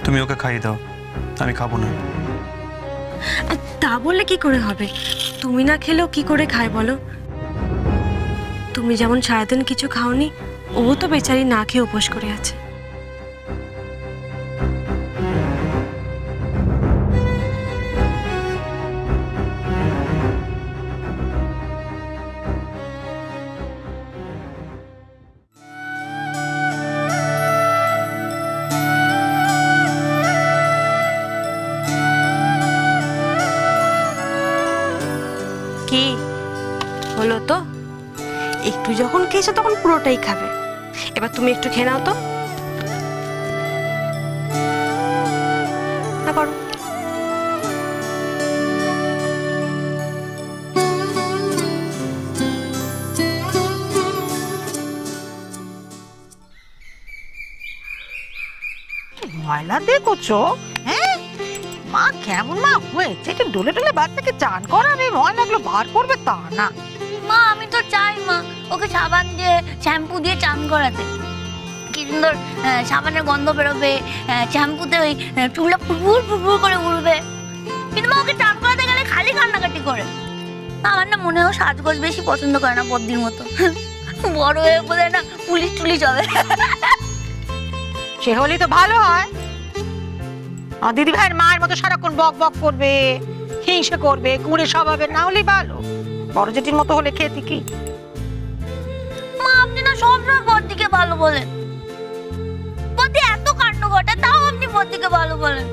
তুমি ওকে খাইয়ে দাও, আমি খাবো না। তা বললে কি করে হবে? তুমি না খেলেও কি করে খায় বলো? তুমি যেমন সারাদিন কিছু খাওনি, ও তো বেচারি না খেয়ে উপোস করে আছে। কি হলো তো? একটু যখন খেয়েছো তখন পুরোটাই খাবে। এবার তুমি একটু খেয়ে নাও তো। না করো। ময়লা দেখছো? হ্যাঁ, মা কেমন মা হয়েছে? একটু ডলে ডলে বাচ্চাকে চান করাবে, ময়লাগুলো বার করবে তা না। মা আমি তো চাই মা ওকে সাবান দিয়ে শ্যাম্পু দিয়ে চান করাতে, কি সুন্দর সাবানের গন্ধ বেরোবে, শ্যাম্পুতে ওই চুলটা ফুরফুর ফুরফুর করে উড়বে। কিন্তু মা ওকে চান করাতে গেলে খালি কান্নাকাটি করে। আমার না মনে হয় সাজগোজ বেশি পছন্দ করে না বদ্দির মতো। বড় হয়ে বোধহয় না পুলিশ টুলিশ হবে। সে হলেই তো ভালো হয়। আমার দিদি ভাইয়ের মায়ের মতো সারাক্ষণ বক বক করবে, হিংসে করবে, কুঁড়ে স্বভাবের না হলেই ভালো। বড় জেঠির মতো হলে খেতে কি? মা আপনি না সবসময় বদ্দিকে ভালো বলেন। বদ্দি এত কাণ্ড ঘটে তাও আপনি বদ্দিকে ভালো বলেন।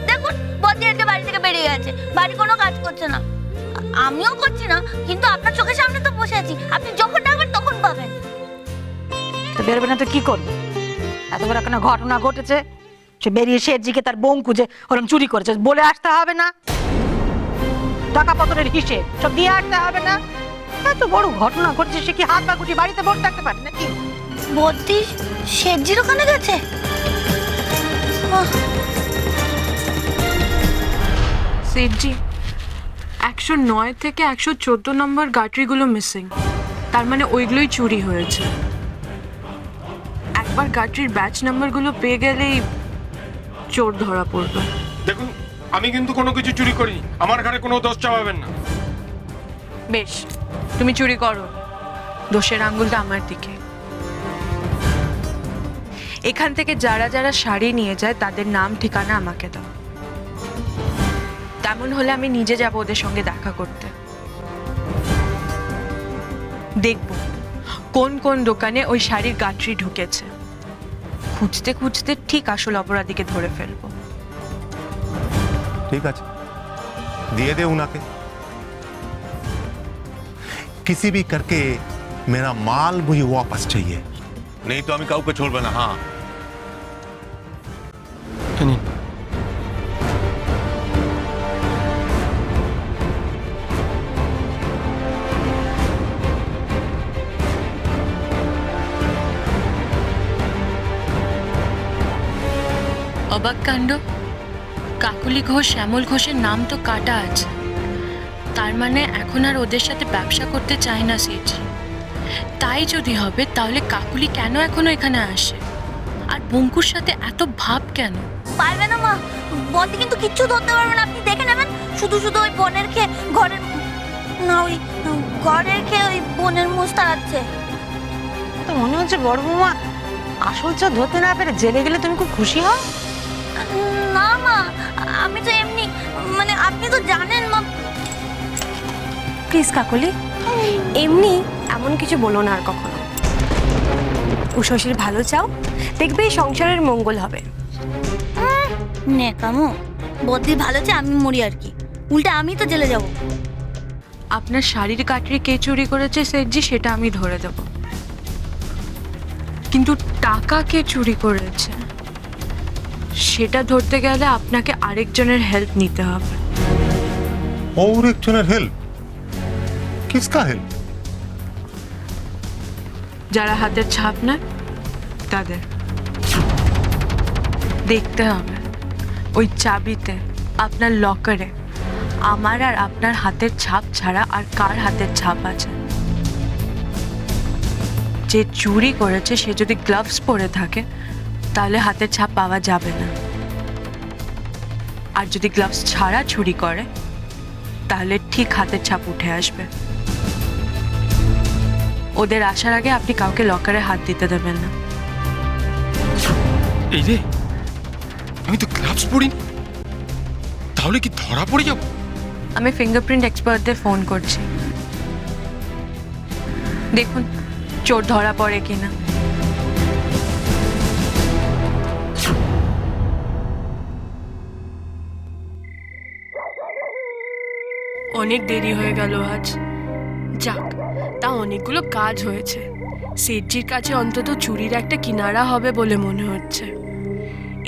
দেখুন বদ্দি আজকে বাড়ি থেকে বেরিয়ে গেছে, বাড়ি কোনো কাজ করছে না, আমিও করছি না, কিন্তু আপনার চোখের সামনে তো বসে আছি, আপনি যখন ডাকবেন তখন পাবেন। তো বেরোবে না তো কি করবে? এত বড় একটা ঘটনা ঘটেছে, সে বেরিয়ে শেঠজিকে তার বোন খুঁজে ওরকম চুরি করেছে বলে আসতে হবে না? টাকা পত্রের হিসেব সব দিয়ে আসতে হবে না? এত বড় ঘটনা ঘটছে, সে কি হাত পা গুটি বাড়িতে বসে থাকতে পারে নাকি? বদ্দি শেঠজির ওখানে গেছে? সেটজি 109 থেকে 114 নম্বর গাটরিগুলো মিসিং, তার মানে ওইগুলোই চুরি হয়েছে। একবার গাটরির ব্যাচ নাম্বারগুলো পেয়ে গেলেই চোর ধরা পড়বে। দেখুন আমি কিন্তু কোনো কিছু চুরি করিনি, আমার ঘরে কোনো দোষ চাপাবেন না। বেশ, তুমি চুরি করো, দোষের আঙ্গুলটা আমার দিকে। এখান থেকে যারা যারা শাড়ি নিয়ে যায় তাদের নাম ঠিকানা আমাকে দাও। তেমন হলে আমি নিজে যাব ওদের সঙ্গে দেখা করতে। দেখব কোন কোন দোকানে ওই শাড়ির গাঁটরি ঢুকেছে। খুঁজতে খুঁজতে ঠিক আসল অপরাধীকে ধরে ফেলবো। ঠিক আছে, দিয়ে दे उनाके। किसी भी करके मेरा माल मुझे वापस चाहिए, नहीं तो আমি কাউকে छोड़বে না। हाँ নিন। অবাক কাণ্ড, কাকুলি ঘোষ শ্যামল ঘোষের নাম তো কাটা আছে, তার মানে এখন আর ওদের সাথে ব্যবসা করতে চায় না সেটজি। তাই যদি হবে তাহলে কাকুলি কেন এখনো এখানে আসে, আর বঙ্কুর সাথে এত ভাব কেন? পারবে না মা, বদ্দি কিন্তু কিচ্ছু ধরতে পারবে না, আপনি দেখে নেবেন। শুধু শুধু ওই বোনের খেয়ে ঘরের না ওই ঘরের খেয়ে ওই বোনের মুখ তাড়াচ্ছে। তো মনে হচ্ছে বড় বৌমা আসল চোর ধরতে না পেরে জেলে গেলে তুমি খুব খুশি হও। না মা, আমি তো এমনি মানে আপনি তো জানেন মা। প্লিজ কাকলি, এমনি এমন কিছু বলো না আর কখনো। উষসীর ভালো চাও, দেখবে এই সংসারের মঙ্গল হবে। নেকামো, বদ্দির ভালো চেয়ে আমি মরি আর কি, উল্টা আমি তো জেলে যাব। আপনার শাড়ির গাঁটরি কে চুরি করেছে সেটজি সেটা আমি ধরে দেব, কিন্তু টাকা কে চুরি করেছে সেটা ধরতে গেলে আপনাকে আরেকজনের হেল্প নিতে হবে। और एक जনের हेल्प? किसका हेल्प? যারা হাতের ছাপ নেয় তাদের দেখতে হবে ওই চাবিতে আপনার লকারে আমার আর আপনার হাতের ছাপ ছাড়া আর কার হাতের ছাপ আছে। যে চুরি করেছে সে যদি গ্লাভস পরে থাকে তাহলে হাতের ছাপ পাওয়া যাবে না। আর যদি গ্লাভস ছাড়া চুরি করে তাহলে ঠিক হাতের ছাপ উঠে আসবে। ওদের আসার আগে আপনি কাউকে লকারে হাত দিতে দেবেন না। এই রে, আমি তো গ্লাভস পরিনি, তাহলে কি ধরা পড়ে যাব? আমি ফিঙ্গারপ্রিন্ট এক্সপার্টদের ফোন করছি, দেখুন চোর ধরা পড়ে কিনা। অনেক দেরি হয়ে গেল আজ। যাক, তা অনেকগুলো কাজ হয়েছে। সেটজির কাছে অন্তত চুরির একটা কিনারা হবে বলে মনে হচ্ছে।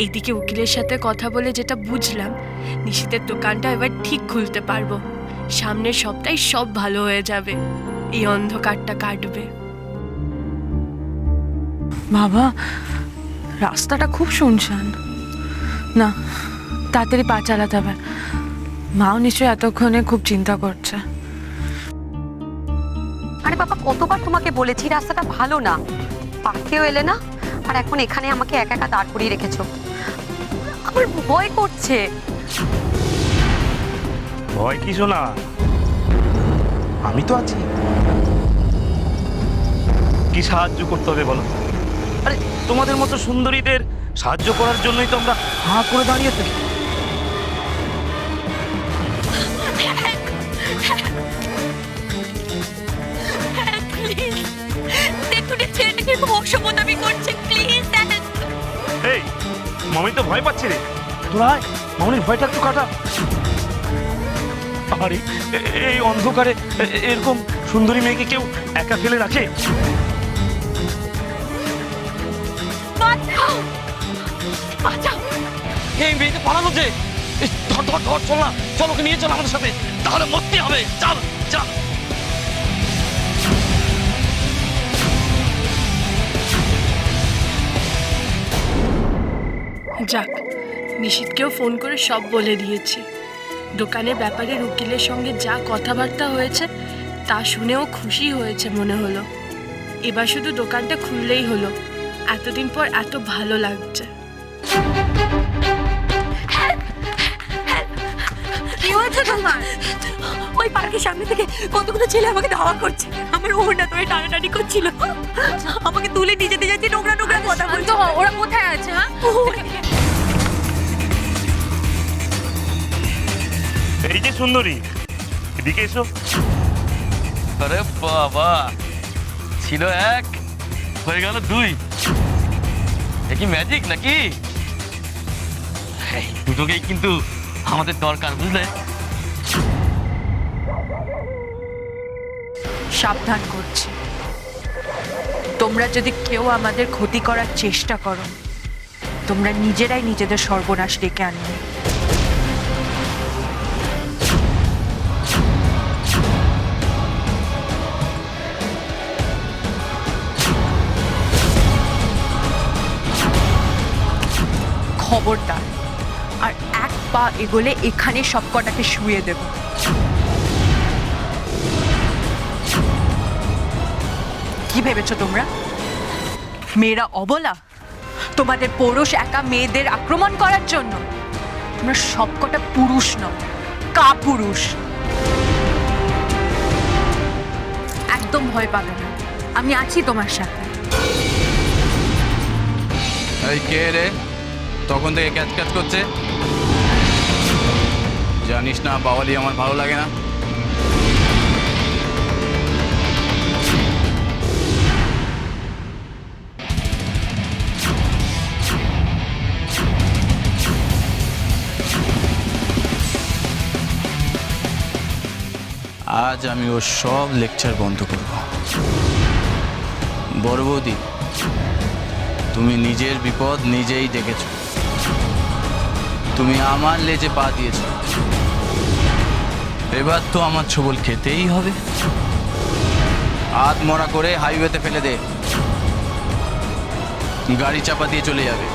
এইদিকে উকিলের সাথে কথা বলে যেটা বুঝলাম, নিশিতের দোকানটা এবার ঠিক খুলতে পারবো। সামনের সপ্তাহে সব ভালো হয়ে যাবে, এই অন্ধকারটা কাটবে। বাবা, রাস্তাটা খুব শুনশান। না, তাড়াতাড়ি পা চালাতে হবে। মাও নিশ্চয়ই এতক্ষণে খুব চিন্তা করছে। আরে বাবা, কতবার তোমাকে বলেছি রাস্তাটা ভালো না, পার্কেও এলে না, আর এখন এখানে আমাকে একা একা দাঁড় করিয়ে রেখেছো। আমার ভয় করছে। ভয় কি শোনা, আমি তো আছি। কি সাহায্য করতে হবে বলো? আরে তোমাদের মতো সুন্দরীদের সাহায্য করার জন্যই তো আমরা হাঁ করে দাঁড়িয়ে থাকি। দেখুন এই ছেলেটাকে অসভ্যতামি করছে, প্লিজ দেখেন। এই মামি তো ভয় পাচ্ছে রে, তোরা আয়, মামনির ভয়টা একটু কাটা। আরে এই অন্ধকারে এরকম সুন্দরী মেয়েকে কেউ একা ফেলে রাখে? বাঁচাও, বাঁচাও। এই মেয়েকে পালানো যে, ধর ধর ধর, চল না, চল ওকে নিয়ে চল আমাদের সাথে, তাহলে মরতে হবে। চল চল। যাক, নিশিতকেও ফোন করে সব বলে দিয়েছি। দোকানের ব্যাপারে উকিলের সঙ্গে যা কথাবার্তা হয়েছে তা শুনেও খুশি হয়েছে মনে হলো। এবার শুধু দোকানটা খুললেই হলো। এতদিন পর এত ভালো লাগছে। কি হয়েছে তোমার? ওই পার্কের সামনে থেকে কতগুলো ছেলে আমাকে ধাওয়া করছে, আমার ওড়না ধরে টানাটানি করছিল, আমাকে তুলে নিয়ে যেতে যাচ্ছে, নোংরা নোংরা কথা বলছে। ওরা কোথায় আছে? হ্যাঁ, এই যে সুন্দরী, এদিকে এসো। আরে বাবা, ছিল এক, হয়ে গেল দুই। এ কি ম্যাজিক নাকি? এই দুটোকেই কিন্তু আমাদের দরকার, বুঝলে? সাবধান করছি, তোমরা যদি কেউ আমাদের ক্ষতি করার চেষ্টা করো, তোমরা নিজেরাই নিজেদের সর্বনাশ ডেকে আনবে। খবরদার, আর এক পা এগোলে এখানে সব কটাকে শুয়ে দেব। কি ভেবেছো তোমরা মেয়েরা অবলা? তোমাদের পৌরুষ একা মেয়েদের আক্রমণ করার জন্য? তোমরা সবকটা পুরুষ নও, কাপুরুষ। একদম ভয় পাবে না, আমি আছি তোমার সাথে। এই কে রে, তখন থেকে ক্যাচ ক্যাচ করছে? জানিস না বাওয়ালি আমার ভালো লাগে না। আজ আমি ওর সব লেকচার বন্ধ করব। বড় বৌদি, তুমি নিজের বিপদ নিজেই ডেকেছ। তুমি আমার লেজে পা দিয়েছ, এবার তো আমার ছবল খেতেই হবে। হাত মরা করে হাইওয়েতে ফেলে দে, গাড়ি চাপা দিয়ে চলে যাবে।